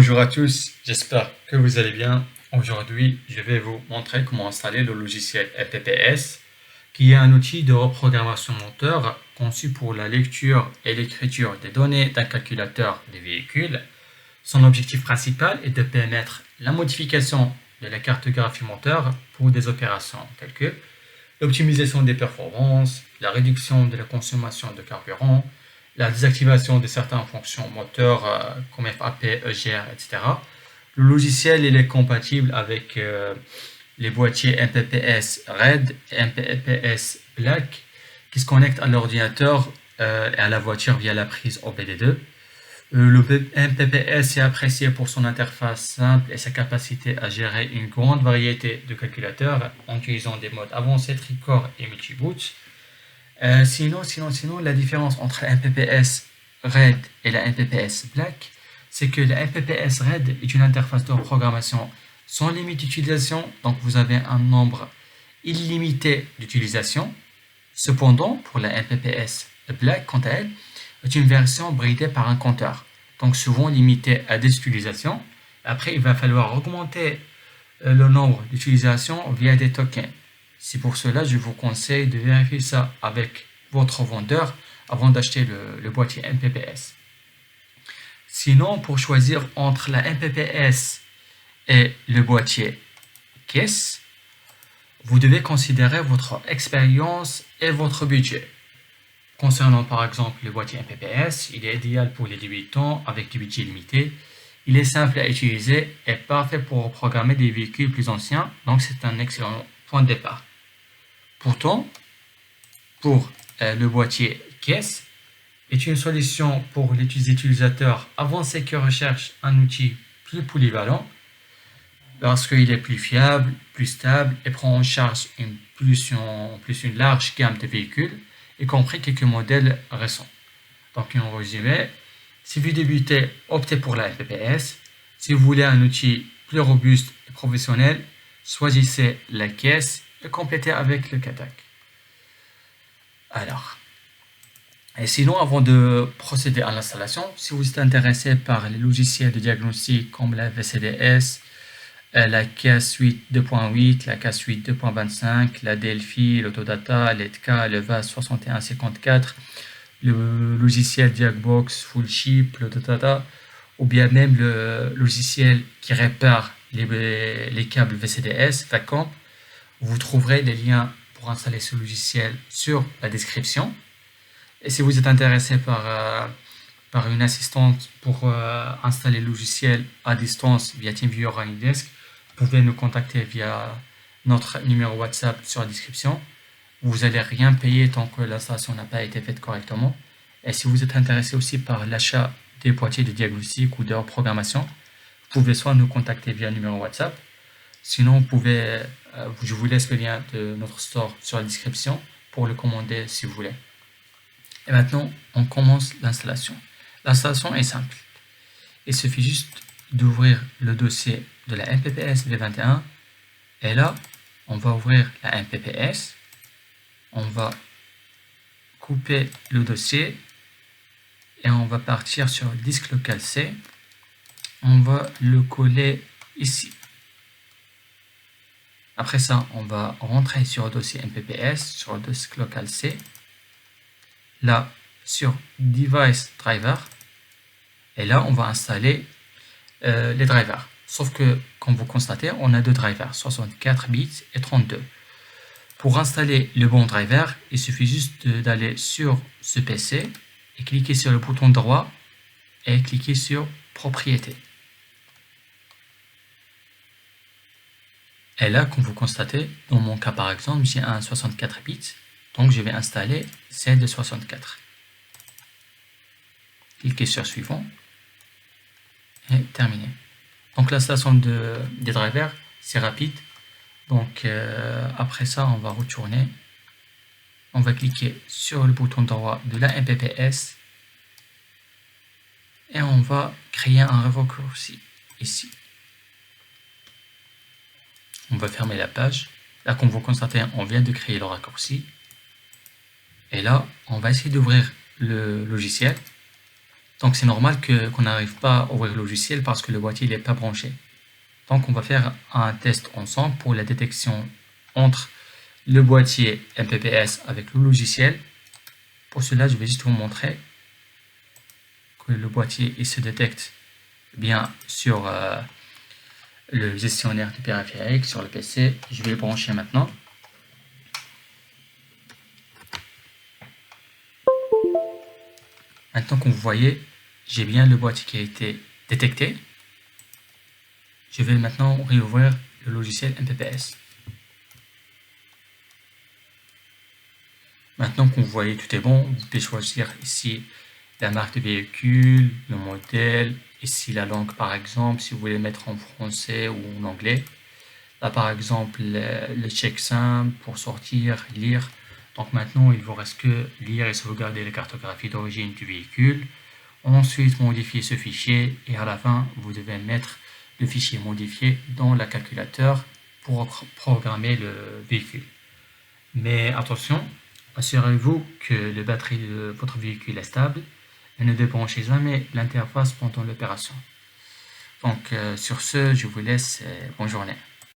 Bonjour à tous, j'espère que vous allez bien. Aujourd'hui, je vais vous montrer comment installer le logiciel MPPS, qui est un outil de reprogrammation moteur conçu pour la lecture et l'écriture des données d'un calculateur des véhicules. Son objectif principal est de permettre la modification de la cartographie moteur pour des opérations telles que l'optimisation des performances, la réduction de la consommation de carburant, la désactivation de certaines fonctions moteurs comme FAP, EGR, etc. Le logiciel il est compatible avec les boîtiers MPPS Red et MPPS Black qui se connectent à l'ordinateur et à la voiture via la prise OBD2. Le MPPS est apprécié pour son interface simple et sa capacité à gérer une grande variété de calculateurs en utilisant des modes avancés tricore et multiboot. Sinon, la différence entre la MPPS Red et la MPPS Black, c'est que la MPPS Red est une interface de programmation sans limite d'utilisation, donc vous avez un nombre illimité d'utilisations. Cependant, pour la MPPS Black, quant à elle, est une version bridée par un compteur, donc souvent limitée à des utilisations. Après, il va falloir augmenter le nombre d'utilisations via des tokens. C'est pour cela que je vous conseille de vérifier ça avec votre vendeur avant d'acheter le boîtier MPPS. Sinon, pour choisir entre la MPPS et le boîtier caisse, vous devez considérer votre expérience et votre budget. Concernant par exemple le boîtier MPPS, il est idéal pour les débutants avec du budget limité. Il est simple à utiliser et parfait pour programmer des véhicules plus anciens, donc c'est un excellent point de départ. Pourtant, pour le boîtier caisse, est une solution pour les utilisateurs avancés qui recherchent un outil plus polyvalent parce qu'il est plus fiable, plus stable et prend en charge une large gamme de véhicules, y compris quelques modèles récents. Donc en résumé, si vous débutez, optez pour la MPPS. Si vous voulez un outil plus robuste et professionnel, choisissez la caisse et complétez avec le CATAC. Alors, et sinon, avant de procéder à l'installation, si vous êtes intéressé par les logiciels de diagnostic comme la VCDS, la CAS-Suite 2.8, la CAS-Suite 2.25, la Delphi, l'Autodata, l'ETCA, le VAS 6154, le logiciel Diagbox, Fullship, l'Autodata, ou bien même le logiciel qui répare les câbles VCDS, VACOM, vous trouverez les liens pour installer ce logiciel sur la description. Et si vous êtes intéressé par une assistante pour installer le logiciel à distance via TeamViewer ou AnyDesk, vous pouvez nous contacter via notre numéro WhatsApp sur la description. Vous n'allez rien payer tant que l'installation n'a pas été faite correctement. Et si vous êtes intéressé aussi par l'achat des boîtiers de diagnostic ou de reprogrammation, vous pouvez soit nous contacter via le numéro WhatsApp. Sinon, je vous laisse le lien de notre store sur la description pour le commander si vous voulez. Et maintenant, on commence l'installation. L'installation est simple. Il suffit juste d'ouvrir le dossier de la MPPS V21. Et là, on va ouvrir la MPPS. On va couper le dossier. Et on va partir sur le disque local C. On va le coller ici. Après ça, on va rentrer sur le dossier MPPS, sur le disque local C. Là, sur Device Driver. Et là, on va installer les drivers. Sauf que, comme vous constatez, on a deux drivers, 64 bits et 32. Pour installer le bon driver, il suffit juste d'aller sur ce PC et cliquer sur le bouton droit et cliquer sur Propriétés. Et là, comme vous constatez, dans mon cas par exemple, j'ai un 64 bits. Donc, je vais installer celle de 64. Cliquez sur Suivant. Et terminé. Donc, l'installation des drivers, c'est rapide. Donc, après ça, on va retourner. On va cliquer sur le bouton droit de la MPPS. Et on va créer un raccourci ici. On va fermer la page. Là, comme vous constatez, on vient de créer le raccourci. Et là, on va essayer d'ouvrir le logiciel. Donc c'est normal qu'on n'arrive pas à ouvrir le logiciel parce que le boîtier n'est pas branché. Donc on va faire un test ensemble pour la détection entre le boîtier MPPS avec le logiciel. Pour cela, je vais juste vous montrer que le boîtier il se détecte bien sur le gestionnaire de périphérique sur le PC. Je vais le brancher maintenant. Maintenant, comme vous voyez, j'ai bien le boîtier qui a été détecté. Je vais maintenant réouvrir le logiciel MPPS. Maintenant que vous voyez tout est bon, vous pouvez choisir ici la marque de véhicule, le modèle, ici la langue par exemple, si vous voulez mettre en français ou en anglais. Là par exemple, le checksum pour sortir, lire. Donc maintenant, il vous reste que lire et sauvegarder la cartographie d'origine du véhicule. Ensuite, modifier ce fichier et à la fin, vous devez mettre le fichier modifié dans le calculateur pour programmer le véhicule. Mais attention, assurez-vous que la batterie de votre véhicule est stable et ne débranchez jamais l'interface pendant l'opération. Donc sur ce, je vous laisse. Bonne journée.